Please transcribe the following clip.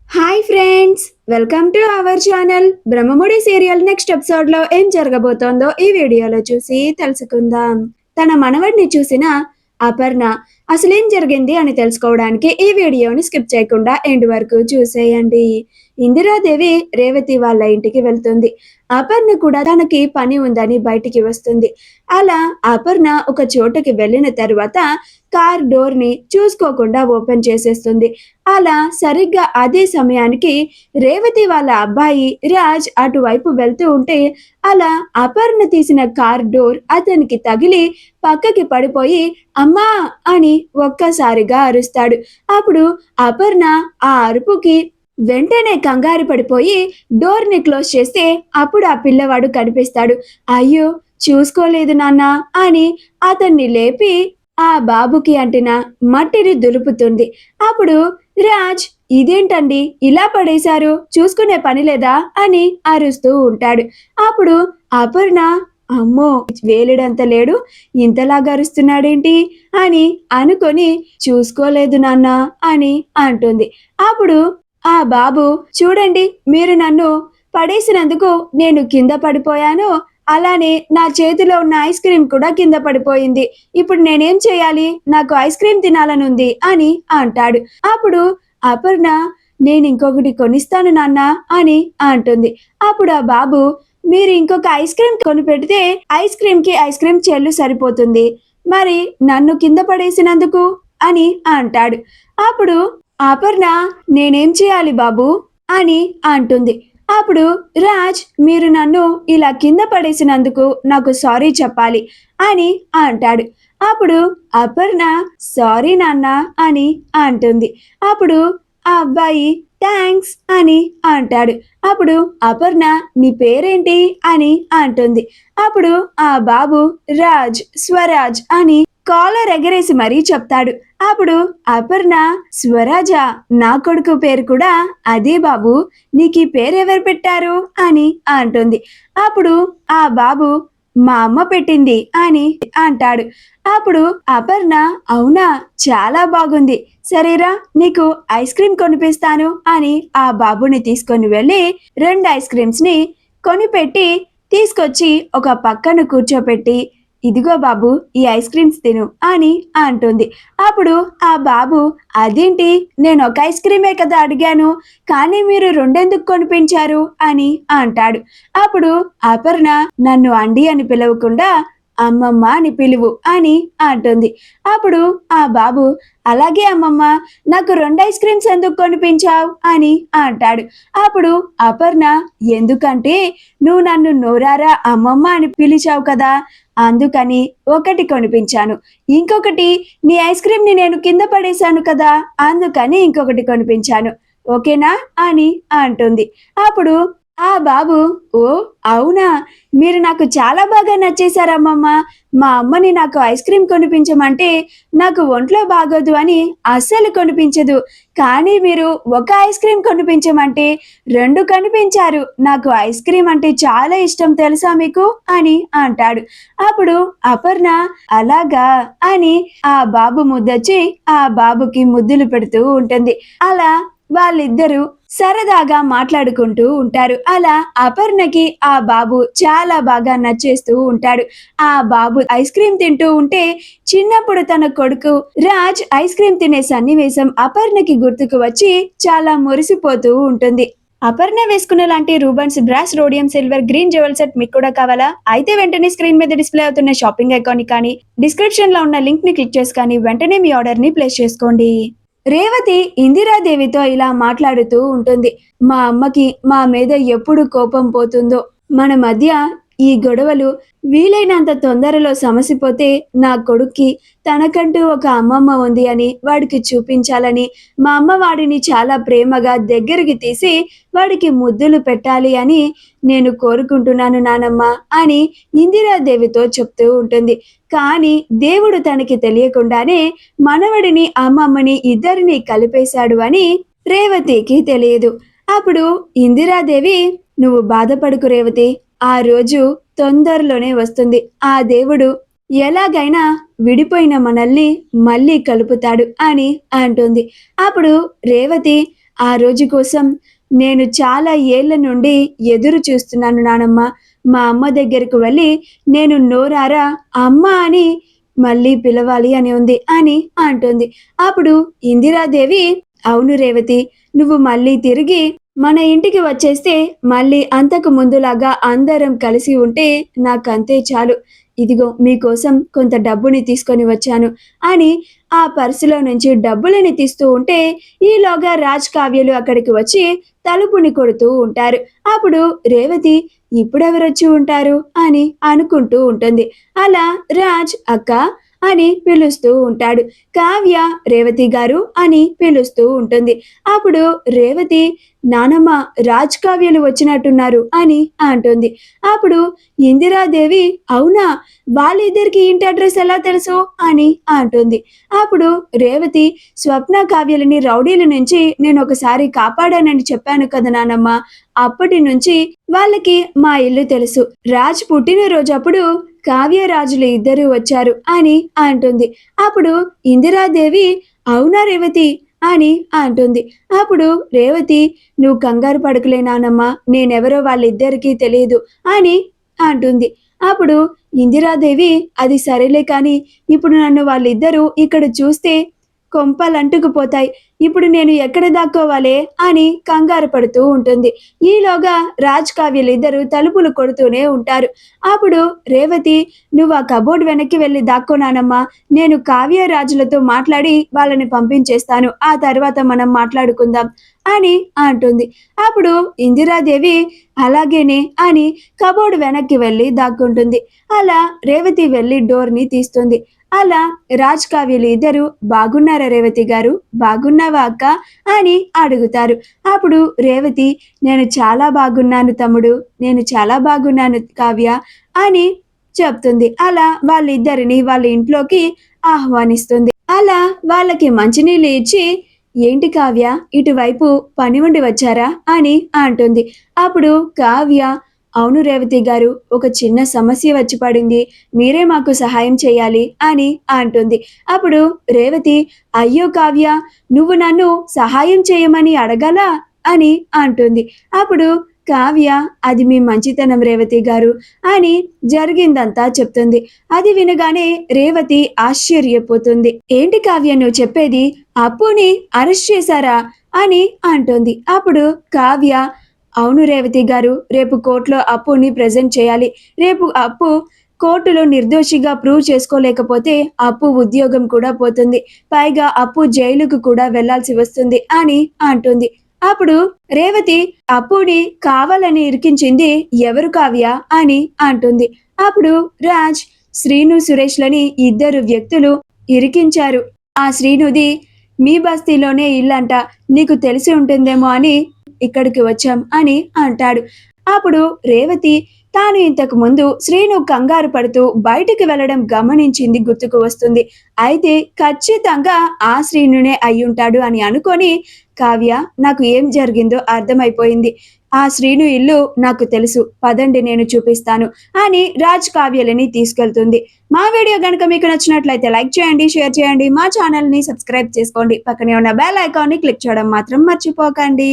Hi friends, welcome to our channel. Brahmamudi serial next episode లో ఏం జరగబోతోందో ఈ వీడియోలో చూసి తెలుసుకుందాం. తన మనవడిని చూసిన అపర్ణ అసలేం జరిగింది అని తెలుసుకోవడానికి ఈ వీడియోని స్కిప్ చేయకుండా ఎండ్ వరకు చూసేయండి. ఇందిరాదేవి రేవతి వాళ్ళ ఇంటికి వెళ్తుంది. అపర్ణ కూడా తనకి పని ఉందని బయటికి వస్తుంది. అలా అపర్ణ ఒక చోటకి వెళ్ళిన తర్వాత కార్ డోర్ ని చూసుకోకుండా ఓపెన్ చేసేస్తుంది. అలా సరిగ్గా అదే సమయానికి రేవతి వాళ్ళ అబ్బాయి రాజ్ అటువైపు వెళ్తూ ఉంటే అలా అపర్ణ తీసిన కార్ డోర్ అతనికి తగిలి పక్కకి పడిపోయి అమ్మా అని ఒక్కసారిగా అరుస్తాడు. అప్పుడు అపర్ణ ఆ అరుపుకి వెంటనే కంగారు పడిపోయి డోర్ ని క్లోజ్ చేస్తే అప్పుడు ఆ పిల్లవాడు కనిపిస్తాడు. అయ్యో, చూసుకోలేదు నాన్న అని అతన్ని లేపి ఆ బాబుకి అంటిన మట్టిని దులుపుతుంది. అప్పుడు రాజ్, ఇదేంటండి ఇలా పడేశారు, చూసుకునే పని లేదా అని అరుస్తూ ఉంటాడు. అప్పుడు అపర్ణ, అమ్మో వేలుడంత లేడు, ఇంతలాగా అరుస్తున్నాడేంటి అని అనుకొని చూసుకోలేదు నాన్న అని అంటుంది. అప్పుడు ఆ బాబు, చూడండి, మీరు నన్ను పడేసినందుకు నేను కింద పడిపోయాను, అలానే నా చేతిలో ఉన్న ఐస్ క్రీమ్ కూడా కింద పడిపోయింది. ఇప్పుడు నేనేం చేయాలి, నాకు ఐస్ క్రీమ్ తినాలనుంది అని అంటాడు. అప్పుడు అపర్ణ, నేను ఇంకొకటి కొనిస్తాను నాన్న అని అంటుంది. అప్పుడు ఆ బాబు, మీరు ఇంకొక ఐస్ క్రీమ్ కొని పెడితే ఐస్ క్రీమ్ కి ఐస్ క్రీమ్ చెల్లు సరిపోతుంది, మరి నన్ను కింద పడేసినందుకు అని అంటాడు. అప్పుడు అపర్ణ, నేనేం చేయాలి బాబు అని అంటుంది. అప్పుడు రాజ్, మీరు నన్ను ఇలా కింద పడేసినందుకు నాకు సారీ చెప్పాలి అని అంటాడు. అప్పుడు అపర్ణ, సారీ నాన్న అని అంటుంది. అప్పుడు ఆ అబ్బాయి థ్యాంక్స్ అని అంటాడు. అప్పుడు అపర్ణ, నీ పేరేంటి అని అంటుంది. అప్పుడు ఆ బాబు రాజ్, స్వరాజ్ అని కాలర్ ఎగరేసి మరీ చెప్తాడు. అప్పుడు అపర్ణ, స్వరాజా, నా కొడుకు పేరు కూడా అదే బాబు, నీకు ఈ పేరు ఎవరు పెట్టారు అని అంటుంది. అప్పుడు ఆ బాబు, మా అమ్మ పెట్టింది అని అంటాడు. అప్పుడు అపర్ణ, అవునా, చాలా బాగుంది, సరేరా నీకు ఐస్ క్రీమ్ కొనిపిస్తాను అని ఆ బాబుని తీసుకొని వెళ్ళి 2 ఐస్ క్రీమ్స్ ని కొనిపెట్టి తీసుకొచ్చి ఒక పక్కన కూర్చోపెట్టి, ఇదిగో బాబు, ఈ ఐస్ క్రీమ్స్ తిను అని అంటుంది. అప్పుడు ఆ బాబు, అదేంటి, నేను ఒక ఐస్ క్రీమే కదా అడిగాను, కానీ మీరు రెండెందుకు కొనిపించారు అని అంటాడు. అప్పుడు అపర్ణ, నన్ను అండి అని పిలవకుండా అమ్మమ్మ అని పిలువు అని అంటుంది. అప్పుడు ఆ బాబు, అలాగే అమ్మమ్మ, నాకు 2 ఐస్ క్రీమ్స్ ఎందుకు కొనిపించావు అని అంటాడు. అప్పుడు అపర్ణ, ఎందుకంటే నువ్వు నన్ను నోరారా అమ్మమ్మ అని పిలిచావు కదా, అందుకని ఒకటి కొనిపించాను, ఇంకొకటి నీ ఐస్ క్రీమ్ ని నేను కింద పడేశాను కదా, అందుకని ఇంకొకటి కొనిపించాను, ఓకేనా అని అంటుంది. అప్పుడు ఆ బాబు, ఓ అవునా, మీరు నాకు చాలా బాగా నచ్చేశారమ్మమ్మ, మా అమ్మని నాకు ఐస్ క్రీమ్ కొనిపించమంటే నాకు ఒంట్లో బాగోదు అని అస్సలు కొనిపించదు, కానీ మీరు ఒక ఐస్ క్రీమ్ కొనిపించమంటే 2 కనిపించారు, నాకు ఐస్ క్రీమ్ అంటే చాలా ఇష్టం తెలుసా మీకు అని అంటాడు. అప్పుడు అపర్ణ, అలాగా అని ఆ బాబు ముద్దొచ్చి ఆ బాబుకి ముద్దులు పెడుతూ ఉంటుంది. అలా వాళ్ళిద్దరూ సరదాగా మాట్లాడుకుంటూ ఉంటారు. అలా అపర్ణకి ఆ బాబు చాలా బాగా నచ్చేస్తూ ఉంటాడు. ఆ బాబు ఐస్ క్రీమ్ తింటూ ఉంటే చిన్నప్పుడు తన కొడుకు రాజ్ ఐస్ క్రీమ్ తినే సన్నివేశం అపర్ణకి గుర్తుకు వచ్చి చాలా మురిసిపోతూ ఉంటుంది. అపర్ణ వేసుకున్న లాంటి రూబన్స్, brass, rhodium, silver, green jewel set మీకు కూడా కావాలా? అయితే వెంటనే స్క్రీన్ మీద డిస్ప్లే అవుతున్న షాపింగ్ ఐకాన్ ని కానీ, డిస్క్రిప్షన్ లో ఉన్న లింక్ ని క్లిక్ చేసి కానీ వెంటనే మీ ఆర్డర్ ని ప్లేస్ చేసుకోండి. రేవతి ఇందిరాదేవితో ఇలా మాట్లాడుతూ ఉంటుంది. మా అమ్మకి మా మీద ఎప్పుడు కోపం పోతుందో, మన మధ్య ఈ గొడవలు వీలైనంత తొందరలో సమసిపోతే నా కొడుక్కి తనకంటూ ఒక అమ్మమ్మ ఉంది అని వాడికి చూపించాలని, మా అమ్మ వాడిని చాలా ప్రేమగా దగ్గరికి తీసి వాడికి ముద్దులు పెట్టాలి అని నేను కోరుకుంటున్నాను నానమ్మ అని ఇందిరాదేవితో చెప్తూ ఉంటుంది. కానీ దేవుడు తనకి తెలియకుండానే మనవడిని అమ్మమ్మని ఇద్దరిని కలిపేశాడు అని రేవతికి తెలియదు. అప్పుడు ఇందిరాదేవి, నువ్వు బాధపడుకు రేవతి, ఆ రోజు తొందరలోనే వస్తుంది, ఆ దేవుడు ఎలాగైనా విడిపోయిన మనల్ని మళ్ళీ కలుపుతాడు అని అంటుంది. అప్పుడు రేవతి, ఆ రోజు కోసం నేను చాలా ఏళ్ల నుండి ఎదురు చూస్తున్నాను నానమ్మ. మా అమ్మ దగ్గరకు వెళ్ళి నేను నోరారా అమ్మ అని మళ్ళీ పిలవాలి అని ఉంది అని అంటుంది. అప్పుడు ఇందిరాదేవి, అవును రేవతి, నువ్వు మళ్ళీ తిరిగి మన ఇంటికి వచ్చేస్తే మళ్ళీ అంతకు ముందులాగా అందరం కలిసి ఉంటే నాకంతే చాలు. ఇదిగో మీకోసం కొంత డబ్బుని తీసుకొని వచ్చాను అని ఆ పర్సులో నుంచి డబ్బులని తీస్తూ ఉంటే ఈలోగా రాజ్ కావ్యలు అక్కడికి వచ్చి తలుపుని కొడుతూ ఉంటారు. అప్పుడు రేవతి ఇప్పుడెవరొచ్చి ఉంటారు అని అనుకుంటూ ఉంటుంది. అలా రాజ్ అక్క అని పిలుస్తూ ఉంటాడు. కావ్య రేవతి గారు అని పిలుస్తూ ఉంటుంది. అప్పుడు రేవతి నానమ్మ రాజ్ కావ్యలు వచ్చినట్టున్నారు అని అంటుంది. అప్పుడు ఇందిరాదేవి అవునా, వాళ్ళిద్దరికి ఇంటి అడ్రస్ ఎలా తెలుసు అని అంటుంది. అప్పుడు రేవతి స్వప్న కావ్యలని రౌడీల నుంచి నేను ఒకసారి కాపాడానని చెప్పాను కదా నానమ్మ, అప్పటి నుంచి వాళ్ళకి మా ఇల్లు తెలుసు. రాజ్ పుట్టినరోజు అప్పుడు కావ్యరాజులు ఇద్దరు వచ్చారు అని అంటుంది. అప్పుడు ఇందిరాదేవి అవునా రేవతి అని అంటుంది. అప్పుడు రేవతి నువ్వు కంగారు పడకులే నానమ్మ, నేనెవరో వాళ్ళిద్దరికీ తెలియదు అని అంటుంది. అప్పుడు ఇందిరాదేవి అది సరేలే కాని ఇప్పుడు నన్ను వాళ్ళిద్దరూ ఇక్కడ చూస్తే కొంపలంటుకుపోతాయి, ఇప్పుడు నేను ఎక్కడ దాక్కోవాలే అని కంగారు పడుతూ ఉంటుంది. ఈలోగా రాజ్ కావ్యలిద్దరూ తలుపులు కొడుతూనే ఉంటారు. అప్పుడు రేవతి నువ్వు ఆ కబోర్డ్ వెనక్కి వెళ్ళి దాక్కోనానమ్మా, నేను కావ్య రాజులతో మాట్లాడి వాళ్ళని పంపించేస్తాను, ఆ తర్వాత మనం మాట్లాడుకుందాం అని అంటుంది. అప్పుడు ఇందిరాదేవి అలాగేనే అని కబోర్డ్ వెనక్కి వెళ్ళి దాక్కుంటుంది. అలా రేవతి వెళ్ళి డోర్ని తీస్తుంది. అలా రాజ్ కావ్యలు ఇద్దరు బాగున్నారా రేవతి గారు, బాగున్నావా అక్క అని అడుగుతారు. అప్పుడు రేవతి నేను చాలా బాగున్నాను తమ్ముడు, నేను చాలా బాగున్నాను కావ్య అని చెప్తుంది. అలా వాళ్ళిద్దరిని వాళ్ళ ఇంట్లోకి ఆహ్వానిస్తుంది. అలా వాళ్ళకి మంచినీళ్ళు ఇచ్చి ఏంటి కావ్య ఇటువైపు పని ఉండి వచ్చారా అని అంటుంది. అప్పుడు కావ్య అవును రేవతి గారు, ఒక చిన్న సమస్య వచ్చి పడింది, మీరే మాకు సహాయం చేయాలి అని అంటుంది. అప్పుడు రేవతి అయ్యో కావ్య, నువ్వు నన్ను సహాయం చేయమని అడగాలా అని అంటుంది. అప్పుడు కావ్య అది మీ మంచితనం రేవతి గారు అని జరిగిందంతా చెప్తుంది. అది వినగానే రేవతి ఆశ్చర్యపోతుంది. ఏంటి కావ్య నువ్వు చెప్పేది, అప్పుని అరెస్ట్ చేశారా అని అంటుంది. అప్పుడు కావ్య అవును రేవతి గారు, రేపు కోర్టులో అప్పుని ప్రెజెంట్ చేయాలి, రేపు అప్పు కోర్టులో నిర్దోషిగా ప్రూవ్ చేసుకోలేకపోతే అప్పు ఉద్యోగం కూడా పోతుంది, పైగా అప్పు జైలుకు కూడా వెళ్లాల్సి వస్తుంది అని అంటుంది. అప్పుడు రేవతి అప్పుని కావాలని ఇరికించింది ఎవరు కావ్య అని అంటుంది. అప్పుడు రాజ్ శ్రీను సురేష్లని ఇద్దరు వ్యక్తులు ఇరికించారు. ఆ శ్రీనుది మీ బస్తీలోనే ఇల్లంట, నీకు తెలిసి ఉంటుందేమో అని ఇక్కడికి వచ్చాం అని అంటాడు. అప్పుడు రేవతి తాను ఇంతకు ముందు శ్రీను కంగారు పడుతూ బయటికి వెళ్లడం గమనించింది గుర్తుకు వస్తుంది. అయితే ఖచ్చితంగా ఆ శ్రీనునే అయ్యుంటాడు అని అనుకొని కావ్య నాకు ఏం జరిగిందో అర్థమైపోయింది, ఆ శ్రీను ఇల్లు నాకు తెలుసు, పదండి నేను చూపిస్తాను అని రాజ్ కావ్యలని తీసుకెళ్తుంది. మా వీడియో గనుక మీకు నచ్చినట్లయితే లైక్ చేయండి, షేర్ చేయండి, మా ఛానల్ ని సబ్స్క్రైబ్ చేసుకోండి, పక్కనే ఉన్న బెల్ ఐకాన్ ని క్లిక్ చేయడం మాత్రం మర్చిపోకండి.